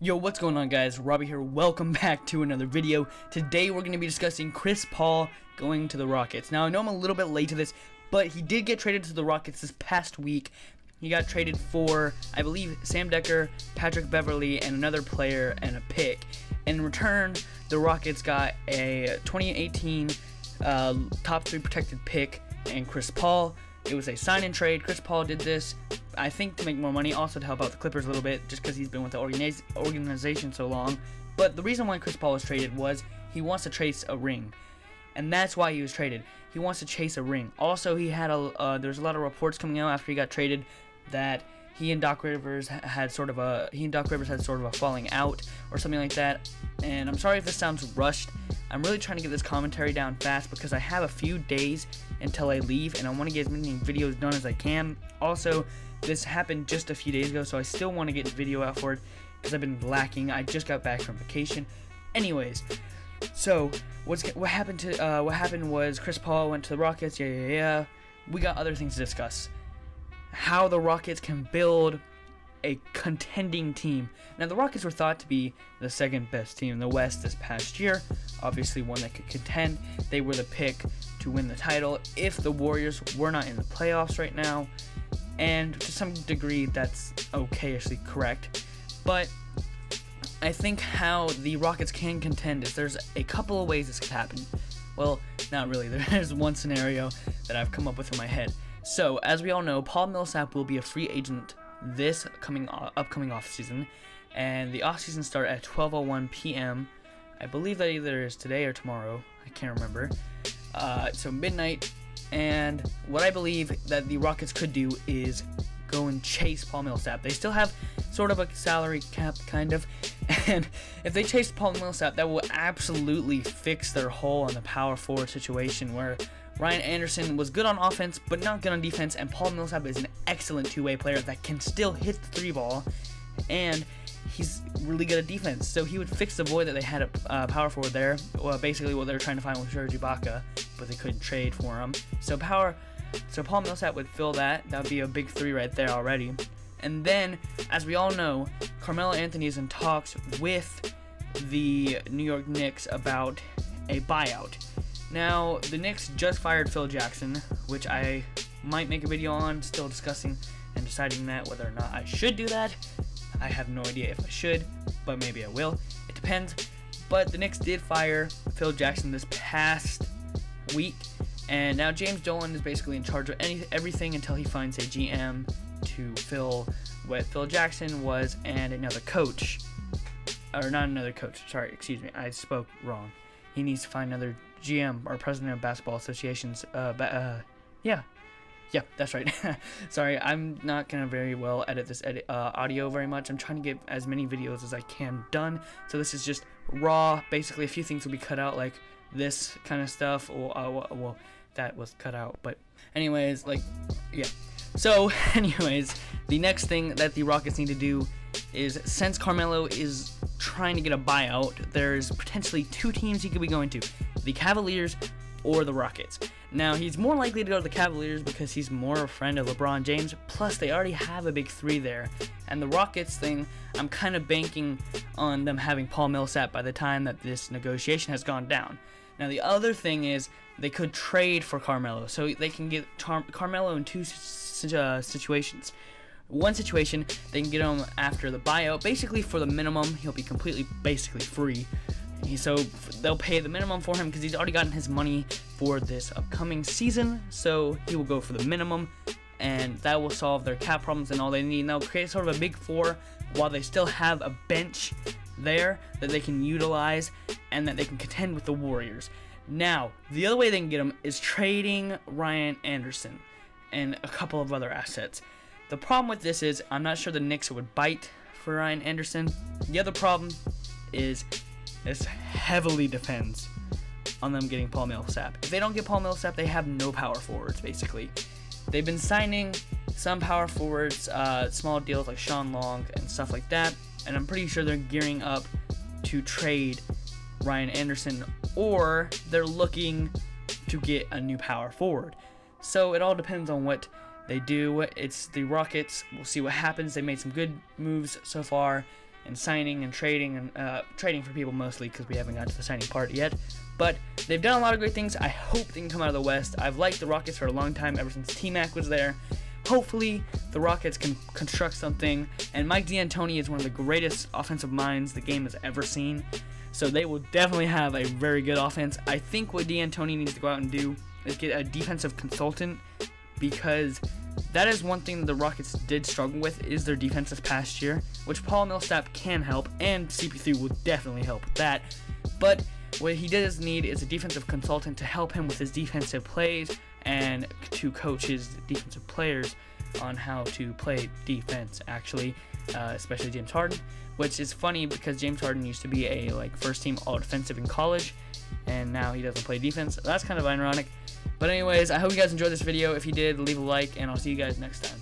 Yo, what's going on, guys? Robbie here. Welcome back to another video. Today we're going to be discussing Chris Paul going to the Rockets. Now, I know I'm a little bit late to this, but he did get traded to the Rockets this past week. He got traded for, I believe, Sam Dekker, Patrick Beverley, and another player and a pick. In return, the Rockets got a 2018 top 3 protected pick and Chris Paul. It was a sign-and trade. Chris Paul did this, I think, to make more money, also to help out the Clippers a little bit, just because he's been with the organization so long. But the reason why Chris Paul was traded was he wants to chase a ring, and that's why he was traded. He wants to chase a ring. Also, he had there's a lot of reports coming out after he got traded that he and Doc Rivers had sort of a falling out or something like that. And I'm sorry if this sounds rushed. I'm really trying to get this commentary down fast because I have a few days until I leave, and I want to get as many videos done as I can. Also, this happened just a few days ago, so I still want to get a video out for it because I've been lacking. I just got back from vacation. Anyways, so what happened was Chris Paul went to the Rockets. Yeah. We got other things to discuss. How the Rockets can build a contending team. Now, the Rockets were thought to be the second best team in the West this past year. Obviously, one that could contend. They were the pick to win the title if the Warriors were not in the playoffs right now. And to some degree, that's okayishly correct. But I think how the Rockets can contend is there's a couple of ways this could happen. Well, not really. There's one scenario that I've come up with in my head. So, as we all know, Paul Millsap will be a free agent this upcoming offseason, and the offseason start at 12:01 p.m. I believe that either is today or tomorrow. I can't remember. So midnight, and what I believe that the Rockets could do is go and chase Paul Millsap. They still have sort of a salary cap, kind of, and if they chase Paul Millsap, that will absolutely fix their hole in the power forward situation where Ryan Anderson was good on offense, but not good on defense, and Paul Millsap is an excellent two-way player that can still hit the three ball, and he's really good at defense. So he would fix the void that they had at power forward there. Well, basically what they were trying to find was Serge Ibaka, but they couldn't trade for him. So Paul Millsap would fill that. That would be a big three right there already. And then, as we all know, Carmelo Anthony is in talks with the New York Knicks about a buyout. Now, the Knicks just fired Phil Jackson, which I might make a video on, still discussing and deciding that whether or not I should do that. I have no idea if I should, but maybe I will. It depends. But the Knicks did fire Phil Jackson this past week, and now James Dolan is basically in charge of everything until he finds a GM to fill what Phil Jackson was and another coach. Or not another coach, sorry, excuse me, I spoke wrong. He needs to find another GM, or President of Basketball Associations. Yeah, that's right. Sorry, I'm not gonna very well edit this audio very much. I'm trying to get as many videos as I can done. So this is just raw. Basically, a few things will be cut out, like this kind of stuff. Well, that was cut out. But anyways, yeah. So anyways, the next thing that the Rockets need to do is, since Carmelo is trying to get a buyout, there's potentially two teams he could be going to: the Cavaliers or the Rockets. Now, he's more likely to go to the Cavaliers because he's more a friend of LeBron James, plus they already have a big three there. And the Rockets thing, I'm kind of banking on them having Paul Millsap by the time that this negotiation has gone down. Now, the other thing is they could trade for Carmelo, so they can get Carmelo in two situations. One situation, they can get him after the buyout, basically for the minimum. He'll be basically free. So they'll pay the minimum for him because he's already gotten his money for this upcoming season. So he will go for the minimum, and that will solve their cap problems and all they need. And they'll create sort of a big four while they still have a bench there that they can utilize and that they can contend with the Warriors. Now, the other way they can get him is trading Ryan Anderson and a couple of other assets. The problem with this is I'm not sure the Knicks would bite for Ryan Anderson. The other problem is this heavily depends on them getting Paul Millsap. If they don't get Paul Millsap, they have no power forwards, basically. They've been signing some power forwards, small deals like Sean Long and stuff like that, and I'm pretty sure they're gearing up to trade Ryan Anderson, or they're looking to get a new power forward. So it all depends on what they do. It's the Rockets. We'll see what happens. They made some good moves so far. and signing and trading and trading for people mostly, because we haven't got to the signing part yet. But they've done a lot of great things. I hope they can come out of the West. I've liked the Rockets for a long time, ever since T-Mac was there. Hopefully, the Rockets can construct something, and Mike D'Antoni is one of the greatest offensive minds the game has ever seen, so they will definitely have a very good offense. I think what D'Antoni needs to go out and do is get a defensive consultant, because that is one thing the Rockets did struggle with, is their defense this past year, which Paul Millsap can help, and CP3 will definitely help with that. But what he does need is a defensive consultant to help him with his defensive plays and to coach his defensive players on how to play defense, actually, especially James Harden, which is funny because James Harden used to be a first team all defensive in college, and now he doesn't play defense. That's kind of ironic. But anyways, I hope you guys enjoyed this video. If you did, leave a like, and I'll see you guys next time.